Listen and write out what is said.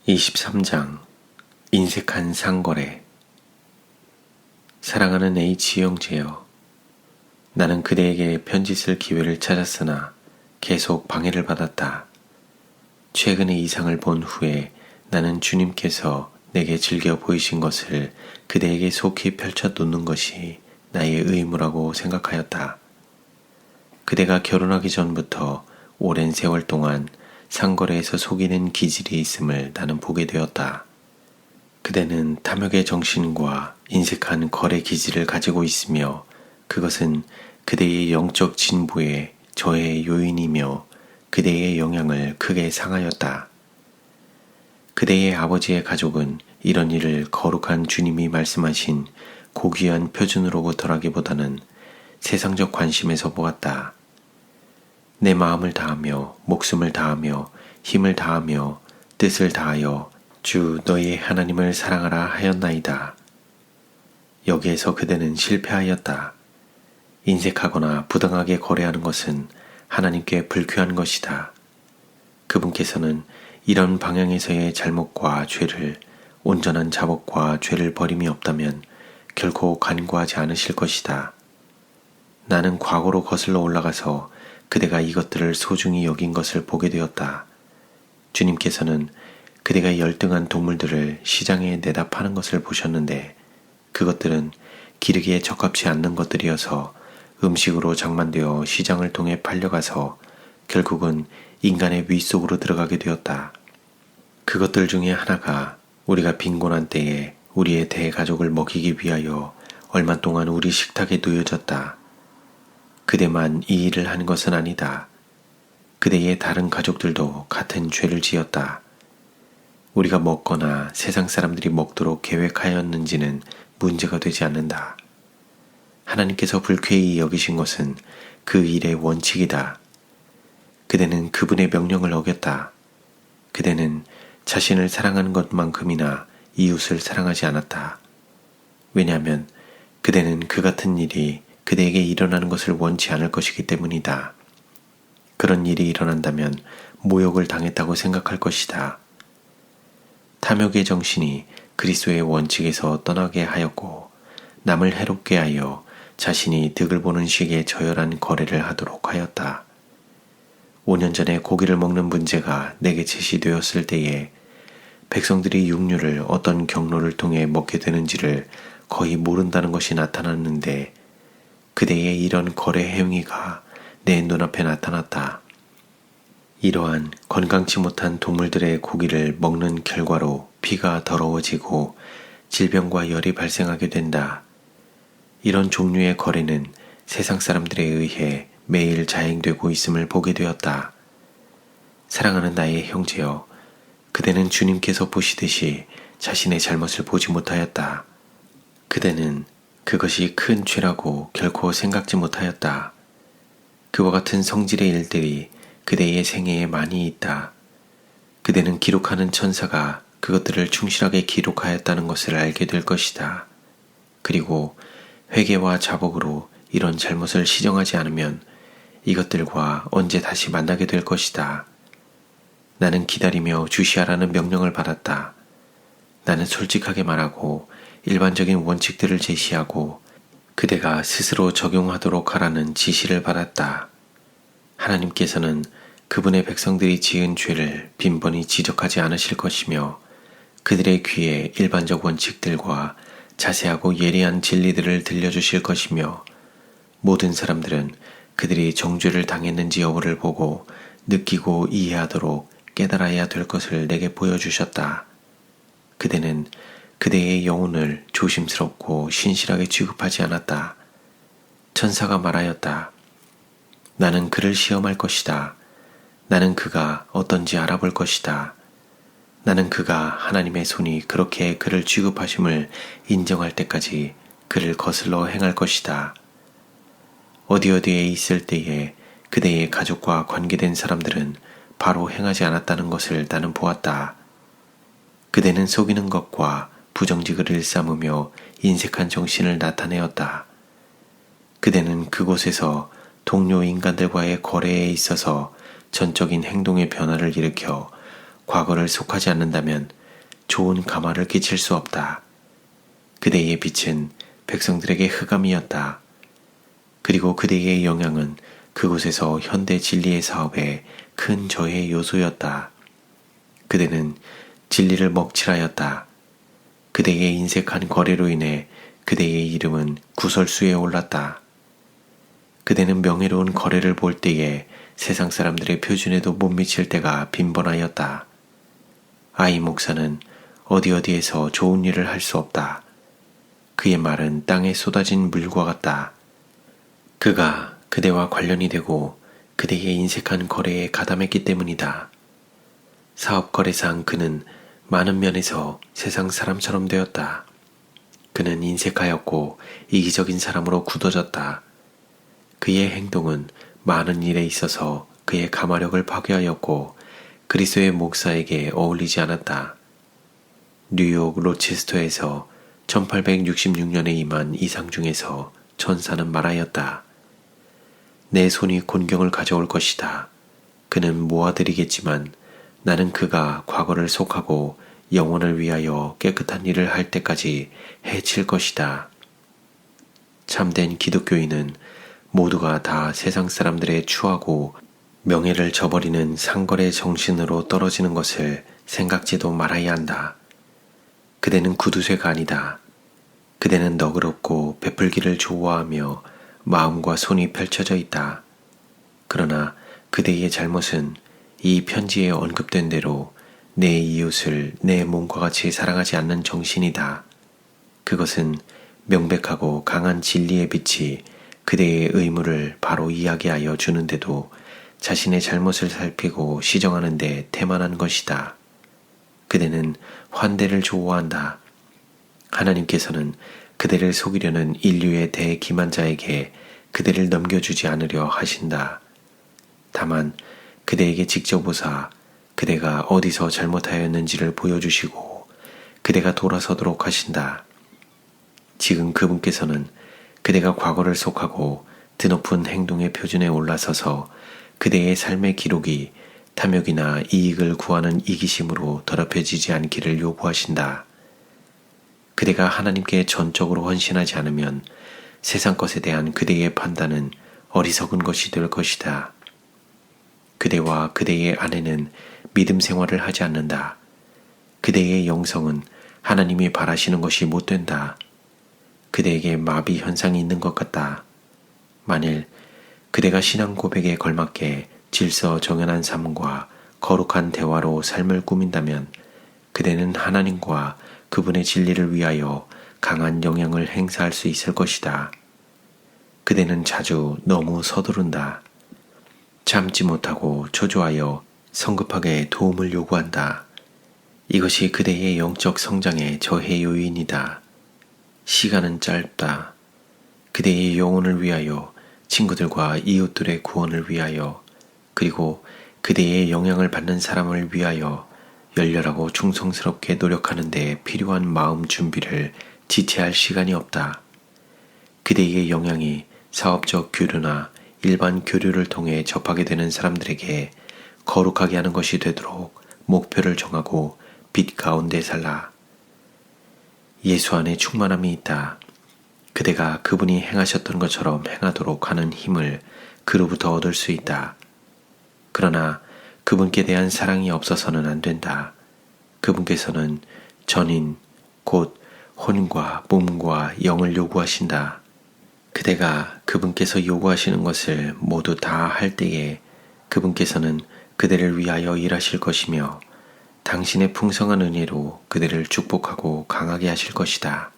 23장 인색한 상거래. 사랑하는 H 형제여, 나는 그대에게 편지 쓸 기회를 찾았으나 계속 방해를 받았다. 최근의 이상을 본 후에 나는 주님께서 내게 즐겨 보이신 것을 그대에게 속히 펼쳐 놓는 것이 나의 의무라고 생각하였다. 그대가 결혼하기 전부터 오랜 세월 동안 상거래에서 속이는 기질이 있음을 나는 보게 되었다. 그대는 탐욕의 정신과 인색한 거래 기질을 가지고 있으며 그것은 그대의 영적 진보에 저해의 요인이며 그대의 영향을 크게 상하였다. 그대의 아버지의 가족은 이런 일을 거룩한 주님이 말씀하신 고귀한 표준으로부터라기보다는 세상적 관심에서 보았다. 내 마음을 다하며 목숨을 다하며 힘을 다하며 뜻을 다하여 주 너희의 하나님을 사랑하라 하였나이다. 여기에서 그대는 실패하였다. 인색하거나 부당하게 거래하는 것은 하나님께 불쾌한 것이다. 그분께서는 이런 방향에서의 잘못과 죄를 온전한 자복과 죄를 버림이 없다면 결코 간구하지 않으실 것이다. 나는 과거로 거슬러 올라가서 그대가 이것들을 소중히 여긴 것을 보게 되었다. 주님께서는 그대가 열등한 동물들을 시장에 내다 파는 것을 보셨는데 그것들은 기르기에 적합치 않는 것들이어서 음식으로 장만되어 시장을 통해 팔려가서 결국은 인간의 위 속으로 들어가게 되었다. 그것들 중에 하나가 우리가 빈곤한 때에 우리의 대가족을 먹이기 위하여 얼마 동안 우리 식탁에 놓여졌다. 그대만 이 일을 한 것은 아니다. 그대의 다른 가족들도 같은 죄를 지었다. 우리가 먹거나 세상 사람들이 먹도록 계획하였는지는 문제가 되지 않는다. 하나님께서 불쾌히 여기신 것은 그 일의 원칙이다. 그대는 그분의 명령을 어겼다. 그대는 자신을 사랑하는 것만큼이나 이웃을 사랑하지 않았다. 왜냐하면 그대는 그 같은 일이 그대에게 일어나는 것을 원치 않을 것이기 때문이다. 그런 일이 일어난다면 모욕을 당했다고 생각할 것이다. 탐욕의 정신이 그리스도의 원칙에서 떠나게 하였고 남을 해롭게 하여 자신이 득을 보는 식의 저열한 거래를 하도록 하였다. 5년 전에 고기를 먹는 문제가 내게 제시되었을 때에 백성들이 육류를 어떤 경로를 통해 먹게 되는지를 거의 모른다는 것이 나타났는데 그대의 이런 거래 행위가 내 눈앞에 나타났다. 이러한 건강치 못한 동물들의 고기를 먹는 결과로 피가 더러워지고 질병과 열이 발생하게 된다. 이런 종류의 거래는 세상 사람들에 의해 매일 자행되고 있음을 보게 되었다. 사랑하는 나의 형제여, 그대는 주님께서 보시듯이 자신의 잘못을 보지 못하였다. 그대는 그것이 큰 죄라고 결코 생각지 못하였다. 그와 같은 성질의 일들이 그대의 생애에 많이 있다. 그대는 기록하는 천사가 그것들을 충실하게 기록하였다는 것을 알게 될 것이다. 그리고 회개와 자복으로 이런 잘못을 시정하지 않으면 이것들과 언제 다시 만나게 될 것이다. 나는 기다리며 주시하라는 명령을 받았다. 나는 솔직하게 말하고 일반적인 원칙들을 제시하고 그대가 스스로 적용하도록 하라는 지시를 받았다. 하나님께서는 그분의 백성들이 지은 죄를 빈번히 지적하지 않으실 것이며 그들의 귀에 일반적 원칙들과 자세하고 예리한 진리들을 들려주실 것이며 모든 사람들은 그들이 정죄를 당했는지 여부를 보고 느끼고 이해하도록 깨달아야 될 것을 내게 보여주셨다. 그대는 그대의 영혼을 조심스럽고 신실하게 취급하지 않았다. 천사가 말하였다. 나는 그를 시험할 것이다. 나는 그가 어떤지 알아볼 것이다. 나는 그가 하나님의 손이 그렇게 그를 취급하심을 인정할 때까지 그를 거슬러 행할 것이다. 어디에 있을 때에 그대의 가족과 관계된 사람들은 바로 행하지 않았다는 것을 나는 보았다. 그대는 속이는 것과 부정직을 일삼으며 인색한 정신을 나타내었다. 그대는 그곳에서 동료 인간들과의 거래에 있어서 전적인 행동의 변화를 일으켜 과거를 속하지 않는다면 좋은 감화를 끼칠 수 없다. 그대의 빛은 백성들에게 흑암이었다. 그리고 그대의 영향은 그곳에서 현대 진리의 사업에 큰 저해 요소였다. 그대는 진리를 먹칠하였다. 그대의 인색한 거래로 인해 그대의 이름은 구설수에 올랐다. 그대는 명예로운 거래를 볼 때에 세상 사람들의 표준에도 못 미칠 때가 빈번하였다. 아이 목사는 어디어디에서 좋은 일을 할 수 없다. 그의 말은 땅에 쏟아진 물과 같다. 그가 그대와 관련이 되고 그대의 인색한 거래에 가담했기 때문이다. 사업 거래상 그는 많은 면에서 세상 사람처럼 되었다. 그는 인색하였고 이기적인 사람으로 굳어졌다. 그의 행동은 많은 일에 있어서 그의 가마력을 파괴하였고 그리스도의 목사에게 어울리지 않았다. 뉴욕 로체스터에서 1866년에 임한 이상 중에서 천사는 말하였다. 내 손이 곤경을 가져올 것이다. 그는 모아드리겠지만 나는 그가 과거를 속하고 영혼을 위하여 깨끗한 일을 할 때까지 해칠 것이다. 참된 기독교인은 모두가 다 세상 사람들의 추하고 명예를 저버리는 상거래 정신으로 떨어지는 것을 생각지도 말아야 한다. 그대는 구두쇠가 아니다. 그대는 너그럽고 베풀기를 좋아하며 마음과 손이 펼쳐져 있다. 그러나 그대의 잘못은 이 편지에 언급된 대로 내 이웃을 내 몸과 같이 사랑하지 않는 정신이다. 그것은 명백하고 강한 진리의 빛이 그대의 의무를 바로 이야기하여 주는데도 자신의 잘못을 살피고 시정하는 데 태만한 것이다. 그대는 환대를 좋아한다. 하나님께서는 그대를 속이려는 인류의 대기만자에게 그대를 넘겨주지 않으려 하신다. 다만 그대에게 직접 오사 그대가 어디서 잘못하였는지를 보여주시고 그대가 돌아서도록 하신다. 지금 그분께서는 그대가 과거를 속하고 드높은 행동의 표준에 올라서서 그대의 삶의 기록이 탐욕이나 이익을 구하는 이기심으로 더럽혀지지 않기를 요구하신다. 그대가 하나님께 전적으로 헌신하지 않으면 세상 것에 대한 그대의 판단은 어리석은 것이 될 것이다. 그대와 그대의 아내는 믿음 생활을 하지 않는다. 그대의 영성은 하나님이 바라시는 것이 못 된다. 그대에게 마비 현상이 있는 것 같다. 만일 그대가 신앙 고백에 걸맞게 질서 정연한 삶과 거룩한 대화로 삶을 꾸민다면 그대는 하나님과 그분의 진리를 위하여 강한 영향을 행사할 수 있을 것이다. 그대는 자주 너무 서두른다. 참지 못하고 초조하여 성급하게 도움을 요구한다. 이것이 그대의 영적 성장의 저해 요인이다. 시간은 짧다. 그대의 영혼을 위하여, 친구들과 이웃들의 구원을 위하여, 그리고 그대의 영향을 받는 사람을 위하여 열렬하고 충성스럽게 노력하는 데 필요한 마음 준비를 지체할 시간이 없다. 그대의 영향이 사업적 교류나 일반 교류를 통해 접하게 되는 사람들에게 거룩하게 하는 것이 되도록 목표를 정하고 빛 가운데 살라. 예수 안에 충만함이 있다. 그대가 그분이 행하셨던 것처럼 행하도록 하는 힘을 그로부터 얻을 수 있다. 그러나 그분께 대한 사랑이 없어서는 안 된다. 그분께서는 전인, 곧 혼과 몸과 영을 요구하신다. 그대가 그분께서 요구하시는 것을 모두 다 할 때에 그분께서는 그대를 위하여 일하실 것이며 당신의 풍성한 은혜로 그대를 축복하고 강하게 하실 것이다.